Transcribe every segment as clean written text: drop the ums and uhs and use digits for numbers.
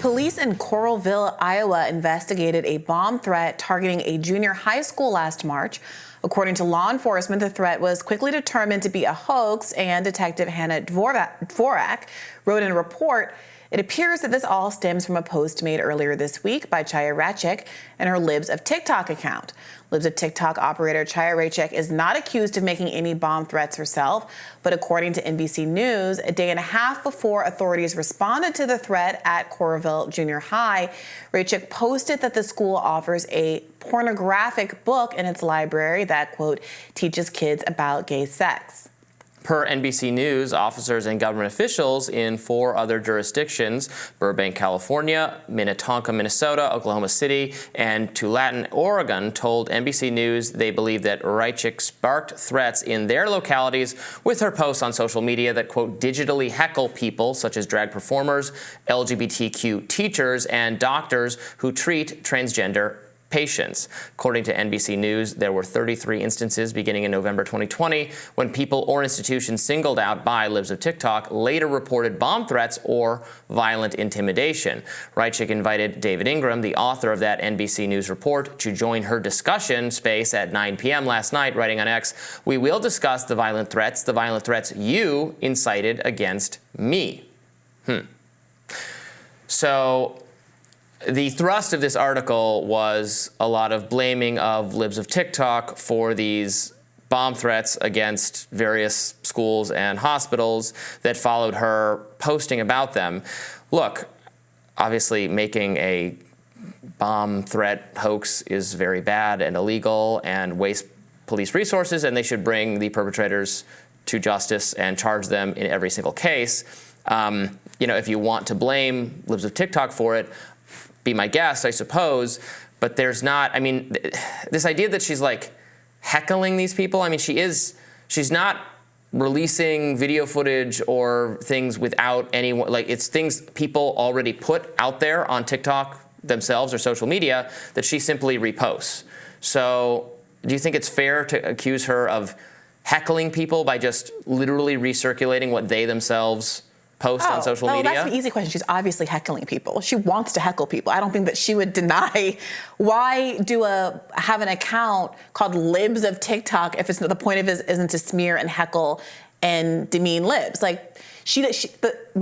Police in Coralville, Iowa investigated a bomb threat targeting a junior high school last March. According to law enforcement, the threat was quickly determined to be a hoax, and Detective Hannah Dvorak wrote in a report, "It appears that this all stems from a post made earlier this week by Chaya Rachik and her Libs of TikTok account." Libs of TikTok operator Chaya Rachik is not accused of making any bomb threats herself, but according to NBC News, a day and a half before authorities responded to the threat at Coralville Junior High, Rachik posted that the school offers a pornographic book in its library that, quote, teaches kids about gay sex. Per NBC News, officers and government officials in 4 other jurisdictions, Burbank, California, Minnetonka, Minnesota, Oklahoma City, and Tualatin, Oregon, told NBC News they believe that Rachik sparked threats in their localities with her posts on social media that, quote, digitally heckle people such as drag performers, LGBTQ teachers, and doctors who treat transgender patients. According to NBC News, there were 33 instances beginning in November 2020 when people or institutions singled out by Libs of TikTok later reported bomb threats or violent intimidation. Rachik invited David Ingram, the author of that NBC News report, to join her discussion space at 9 p.m. last night, writing on X, "We will discuss the violent threats you incited against me." So the thrust of this article was a lot of blaming of Libs of TikTok for these bomb threats against various schools and hospitals that followed her posting about them. Look, obviously making a bomb threat hoax is very bad and illegal and wastes police resources, and they should bring the perpetrators to justice and charge them in every single case. If you want to blame Libs of TikTok for it, be my guest, I suppose, but there's not, this idea that she's like heckling these people, she's not releasing video footage or things without anyone, it's things people already put out there on TikTok themselves or social media that she simply reposts. So do you think it's fair to accuse her of heckling people by just literally recirculating what they themselves post on social media? That's an easy question. She's obviously heckling people. She wants to heckle people. I don't think that she would deny. Why have an account called Libs of TikTok if the point of it isn't to smear and heckle and demean libs? The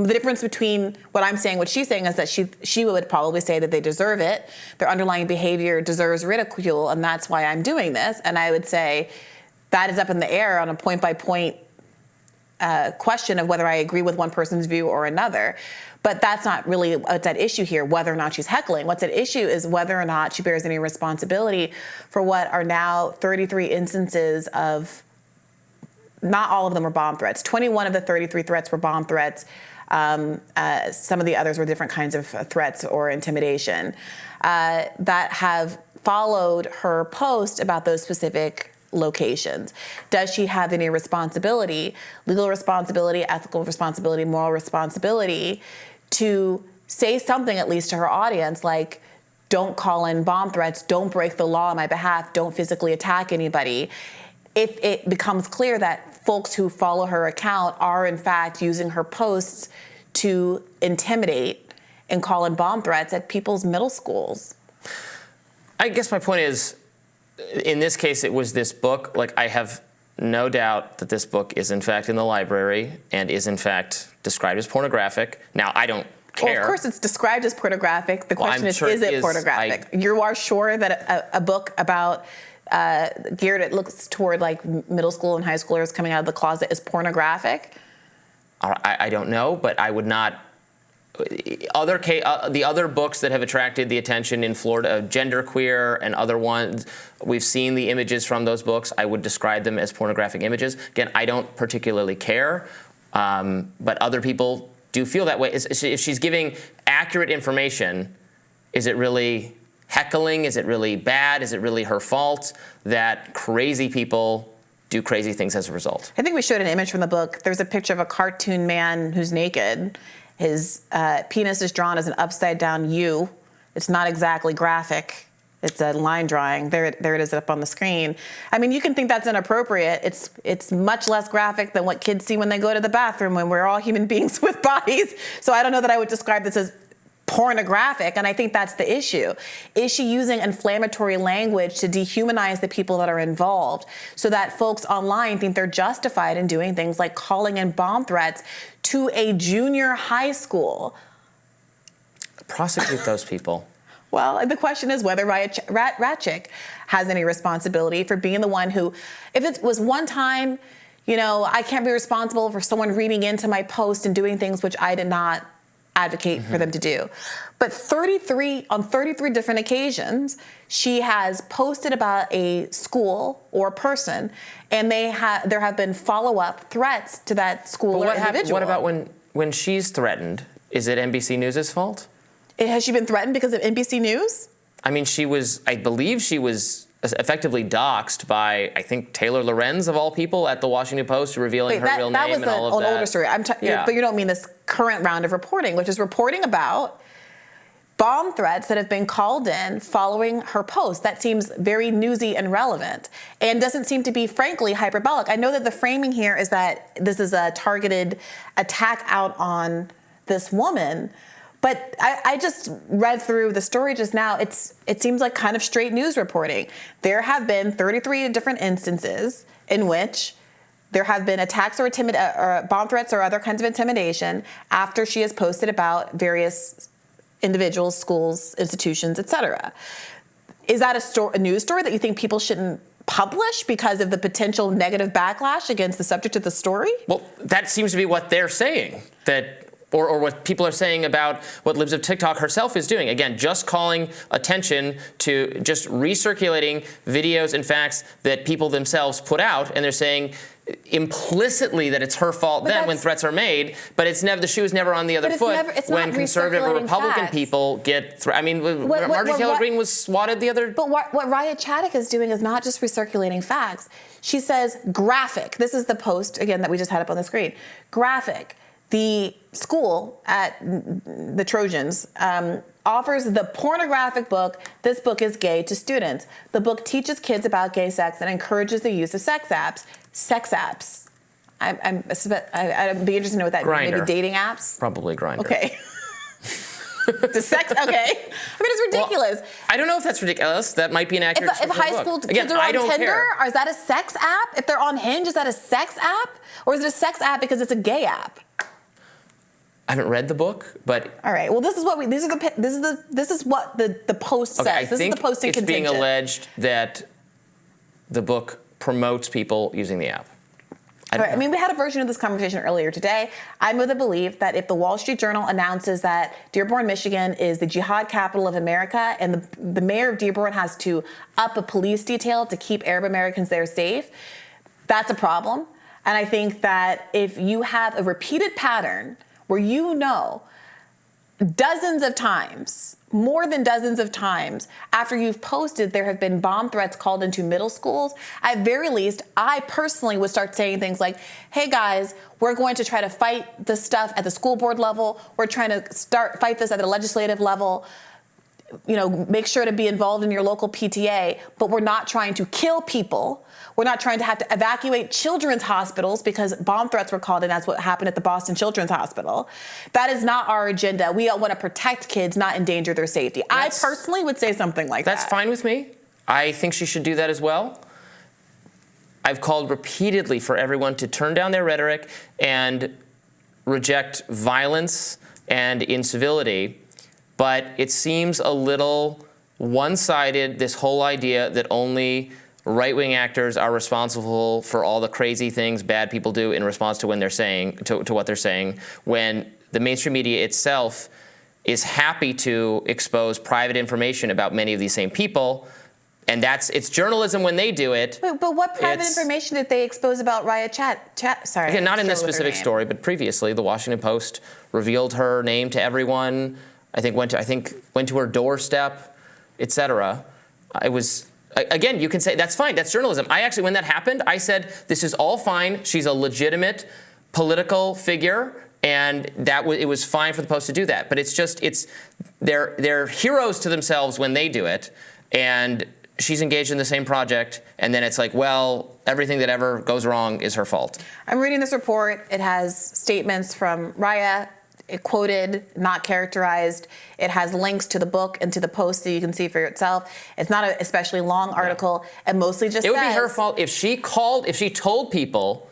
difference between what I'm saying, what she's saying, is that she would probably say that they deserve it. Their underlying behavior deserves ridicule, and that's why I'm doing this. And I would say that is up in the air on a point-by-point question of whether I agree with one person's view or another. But that's not really what's at issue here, whether or not she's heckling. What's at issue is whether or not she bears any responsibility for what are now 33 instances of, not all of them were bomb threats. 21 of the 33 threats were bomb threats. Some of the others were different kinds of threats or intimidation that have followed her post about those specific locations. Does she have any responsibility, legal responsibility, ethical responsibility, moral responsibility, to say something at least to her audience, like, don't call in bomb threats, don't break the law on my behalf, don't physically attack anybody, if it becomes clear that folks who follow her account are in fact using her posts to intimidate and call in bomb threats at people's middle schools? I guess my point is, in this case, it was this book. I have no doubt that this book is in fact in the library and is in fact described as pornographic. Now, I don't care. Well, of course it's described as pornographic. The question is it pornographic? You are sure that a book about geared, it looks toward middle school and high schoolers coming out of the closet is pornographic? I don't know, but I would not. The other books that have attracted the attention in Florida, genderqueer and other ones, we've seen the images from those books. I would describe them as pornographic images. Again, I don't particularly care, but other people do feel that way. If she's giving accurate information, is it really heckling? Is it really bad? Is it really her fault that crazy people do crazy things as a result? I think we showed an image from the book. There's a picture of a cartoon man who's naked. His penis is drawn as an upside-down U. It's not exactly graphic. It's a line drawing. There it is up on the screen. You can think that's inappropriate. It's much less graphic than what kids see when they go to the bathroom, when we're all human beings with bodies. So I don't know that I would describe this as pornographic, and I think that's the issue. Is she using inflammatory language to dehumanize the people that are involved so that folks online think they're justified in doing things like calling in bomb threats to a junior high school? Prosecute those people. Well, the question is whether Ratchik has any responsibility for being the one who, if it was one time, I can't be responsible for someone reading into my post and doing things which I did not advocate for them to do. But on 33 different occasions, she has posted about a school or a person, and there have been follow-up threats to that school or individual. What about when she's threatened? Is it NBC News' fault? Has she been threatened because of NBC News? I mean, I believe she was effectively doxxed by, I think, Taylor Lorenz, of all people, at the Washington Post, revealing her real name and all of that. That was an older story. But you don't mean this current round of reporting, which is reporting about bomb threats that have been called in following her post. That seems very newsy and relevant and doesn't seem to be, frankly, hyperbolic. I know that the framing here is that this is a targeted attack out on this woman, but I just read through the story just now. It seems like kind of straight news reporting. There have been 33 different instances in which there have been attacks or bomb threats or other kinds of intimidation after she has posted about various individuals, schools, institutions, etc. Is that a news story that you think people shouldn't publish because of the potential negative backlash against the subject of the story? Well, that seems to be what they're saying, or what people are saying about what Libs of TikTok herself is doing. Again, just calling attention to just recirculating videos and facts that people themselves put out, and they're saying implicitly that it's her fault when threats are made, but it's never, the shoe is never on the other foot when conservative or Republican people get Marjorie Taylor Greene was swatted the other. But what Raya Chaddick is doing is not just recirculating facts. She says graphic. This is the post, again, that we just had up on the screen. Graphic. The school at the Trojans offers the pornographic book, This Book is Gay, to students. The book teaches kids about gay sex and encourages the use of sex apps. Sex apps. I'd be interested to know what that means. Maybe dating apps? Probably Grindr. Okay. The sex, okay. I mean, it's ridiculous. Well, I don't know if that's ridiculous. That might be an accurate If high school kids are on Tinder, or is that a sex app? If they're on Hinge, is that a sex app? Or is it a sex app because it's a gay app? I haven't read the book, but all right. Well, this is what the post says. This is the post in contention. It's being alleged that the book promotes people using the app. I mean, we had a version of this conversation earlier today. I'm of the belief that if the Wall Street Journal announces that Dearborn, Michigan is the jihad capital of America, and the mayor of Dearborn has to up a police detail to keep Arab Americans there safe, that's a problem. And I think that if you have a repeated pattern where dozens of times, more than dozens of times, after you've posted, there have been bomb threats called into middle schools, at very least, I personally would start saying things like, hey guys, we're going to try to fight this stuff at the school board level. We're trying to fight this at the legislative level. Make sure to be involved in your local PTA, but we're not trying to kill people. We're not trying to have to evacuate children's hospitals because bomb threats were called in. That's what happened at the Boston Children's Hospital. That is not our agenda. We want to protect kids, not endanger their safety. I personally would say something like that. That's fine with me. I think she should do that as well. I've called repeatedly for everyone to turn down their rhetoric and reject violence and incivility. But it seems a little one-sided, this whole idea that only right-wing actors are responsible for all the crazy things bad people do in response to when they're saying to what they're saying, when the mainstream media itself is happy to expose private information about many of these same people. And it's journalism when they do it. But what private information did they expose about Raya Chat? Sorry. Again, not in this specific story, but previously, the Washington Post revealed her name to everyone. I think went to her doorstep, etc. It was, again, you can say that's fine. That's journalism. When that happened, I said this is all fine. She's a legitimate political figure, and it was fine for the Post to do that. But they're heroes to themselves when they do it, and she's engaged in the same project, and then it's like, well, everything that ever goes wrong is her fault. I'm reading this report. It has statements from Raya quoted, not characterized. It has links to the book and to the post so you can see for yourself. It's not an especially long article, and mostly just It would be her fault if she told people,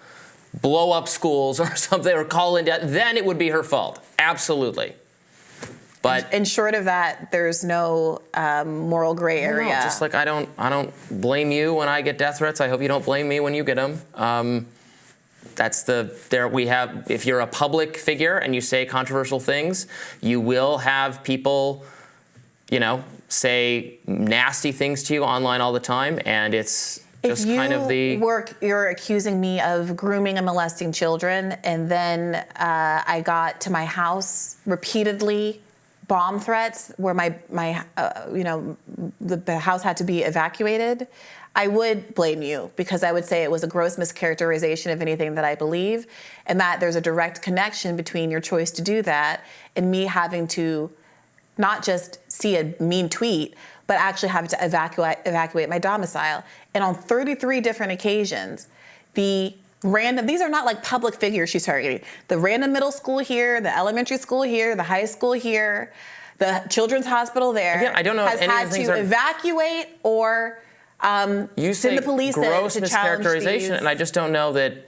blow up schools or something, or call in death, then it would be her fault. Absolutely. But in short of that, there's no moral gray area. No, just like I don't blame you when I get death threats. I hope you don't blame me when you get them. If you're a public figure and you say controversial things, you will have people, say nasty things to you online all the time, and it's just kind of the... You're accusing me of grooming and molesting children, and then I got to my house repeatedly, bomb threats where the house had to be evacuated, I would blame you, because I would say it was a gross mischaracterization of anything that I believe, and that there's a direct connection between your choice to do that and me having to not just see a mean tweet, but actually having to evacuate my domicile. And on 33 different occasions, these are not like public figures she's targeting. The random middle school here, the elementary school here, the high school here, the children's hospital there, again, I don't know has if any had of the things to are... evacuate or you send say the police gross in to challenge these. mischaracterization, and I just don't know that.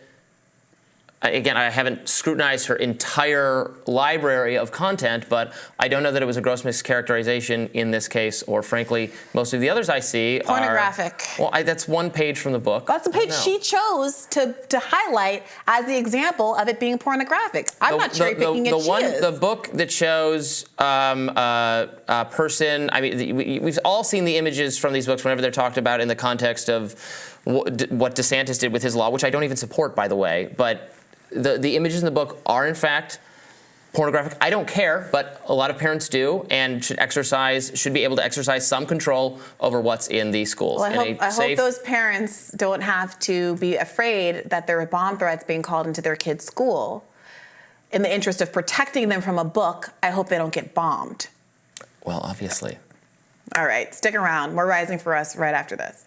Again, I haven't scrutinized her entire library of content, but I don't know that it was a gross mischaracterization in this case, or frankly, most of the others I see pornographic. That's one page from the book. That's the page she chose to highlight as the example of it being pornographic. I'm not cherry picking it. The book that shows a person. I mean, we've all seen the images from these books whenever they're talked about in the context of what DeSantis did with his law, which I don't even support, by the way, but. The images in the book are, in fact, pornographic. I don't care, but a lot of parents do, and should be able to exercise some control over what's in these schools. Well, I hope those parents don't have to be afraid that there are bomb threats being called into their kids' school. In the interest of protecting them from a book, I hope they don't get bombed. Well, obviously. All right, stick around. More Rising for Us right after this.